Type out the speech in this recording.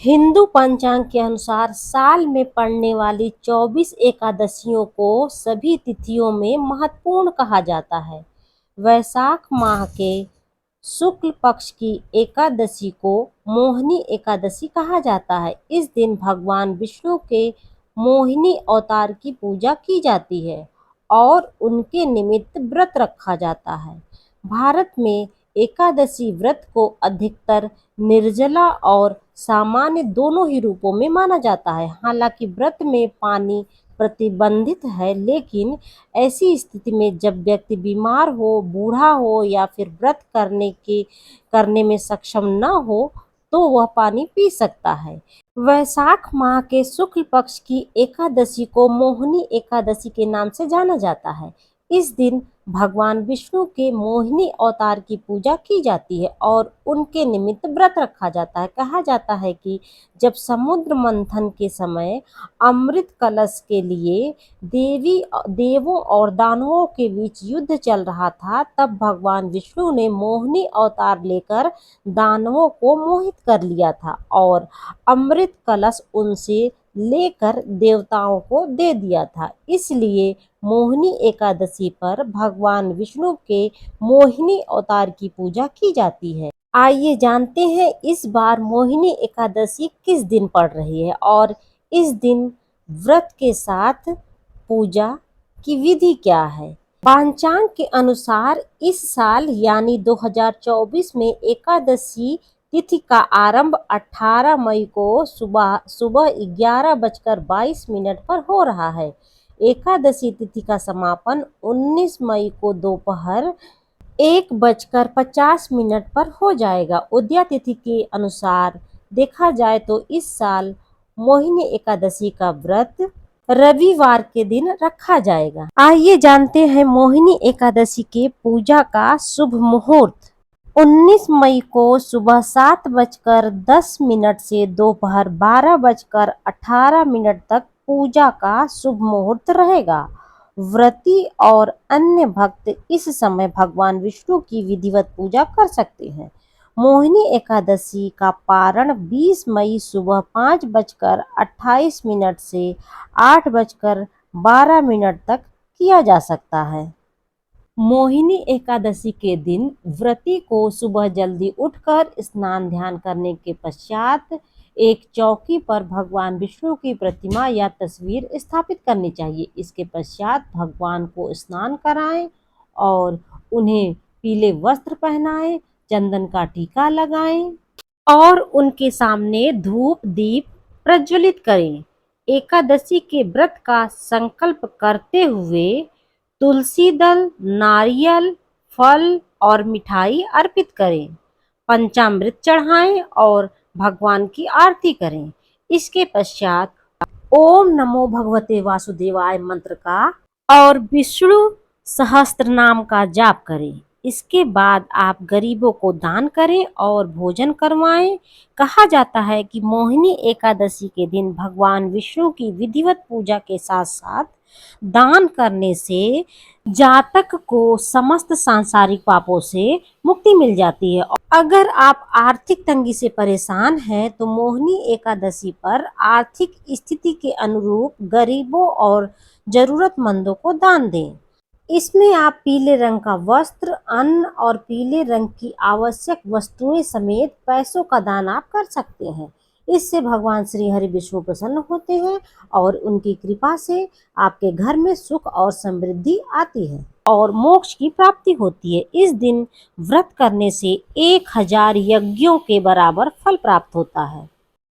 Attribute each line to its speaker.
Speaker 1: हिंदू पंचांग के अनुसार साल में पड़ने वाली 24 एकादशियों को सभी तिथियों में महत्वपूर्ण कहा जाता है। वैशाख माह के शुक्ल पक्ष की एकादशी को मोहिनी एकादशी कहा जाता है। इस दिन भगवान विष्णु के मोहिनी अवतार की पूजा की जाती है और उनके निमित्त व्रत रखा जाता है। भारत में एकादशी व्रत को अधिकतर निर्जला और सामान्य दोनों ही रूपों में माना जाता है। हालांकि व्रत में पानी प्रतिबंधित है, लेकिन ऐसी स्थिति में जब व्यक्ति बीमार हो, बूढ़ा हो या फिर व्रत करने में सक्षम न हो तो वह पानी पी सकता है। वैशाख माह के शुक्ल पक्ष की एकादशी को मोहिनी एकादशी के नाम से जाना जाता है। इस दिन भगवान विष्णु के मोहिनी अवतार की पूजा की जाती है और उनके निमित्त व्रत रखा जाता है। कहा जाता है कि जब समुद्र मंथन के समय अमृत कलश के लिए देवों और दानवों के बीच युद्ध चल रहा था, तब भगवान विष्णु ने मोहिनी अवतार लेकर दानवों को मोहित कर लिया था और अमृत कलश उनसे लेकर देवताओं को दे दिया था। इसलिए मोहिनी एकादशी पर भगवान विष्णु के मोहिनी अवतार की पूजा की जाती है। आइए जानते हैं इस बार मोहिनी एकादशी किस दिन पड़ रही है और इस दिन व्रत के साथ पूजा की विधि क्या है। पंचांग के अनुसार इस साल यानी 2024 में एकादशी तिथि का आरंभ 18 मई को सुबह 11:22 पर हो रहा है। एकादशी तिथि का समापन 19 मई को दोपहर 1:50 पर हो जाएगा। उदया तिथि के अनुसार देखा जाए तो इस साल मोहिनी एकादशी का व्रत रविवार के दिन रखा जाएगा। आइए जानते हैं मोहिनी एकादशी के पूजा का शुभ मुहूर्त। 19 मई को सुबह 7:10 से दोपहर 12:18 तक पूजा का शुभ मुहूर्त रहेगा। व्रती और अन्य भक्त इस समय भगवान विष्णु की विधिवत पूजा कर सकते हैं। मोहिनी एकादशी का पारण 20 मई सुबह 5:28 से 8:12 तक किया जा सकता है। मोहिनी एकादशी के दिन व्रती को सुबह जल्दी उठकर स्नान ध्यान करने के पश्चात एक चौकी पर भगवान विष्णु की प्रतिमा या तस्वीर स्थापित करनी चाहिए। इसके पश्चात भगवान को स्नान कराएं और उन्हें पीले वस्त्र पहनाएं, चंदन का टीका लगाएं और उनके सामने धूप दीप प्रज्वलित करें। एकादशी के व्रत का संकल्प करते हुए तुलसी दल, नारियल, फल और मिठाई अर्पित करें, पंचामृत चढ़ाएं और भगवान की आरती करें। इसके पश्चात ओम नमो भगवते वासुदेवाय मंत्र का और विष्णु सहस्त्र नाम का जाप करें। इसके बाद आप गरीबों को दान करें और भोजन करवाएं। कहा जाता है कि मोहिनी एकादशी के दिन भगवान विष्णु की विधिवत पूजा के साथ साथ दान करने से जातक को समस्त सांसारिक पापों से मुक्ति मिल जाती है। अगर आप आर्थिक तंगी से परेशान हैं तो मोहिनी एकादशी पर आर्थिक स्थिति के अनुरूप गरीबों और जरूरतमंदों को दान दें। इसमें आप पीले रंग का वस्त्र, अन्न और पीले रंग की आवश्यक वस्तुएं समेत पैसों का दान आप कर सकते हैं। इससे भगवान श्री हरि विष्णु प्रसन्न होते हैं और उनकी कृपा से आपके घर में सुख और समृद्धि आती है और मोक्ष की प्राप्ति होती है। इस दिन व्रत करने से 1000 यज्ञों के बराबर फल प्राप्त होता है।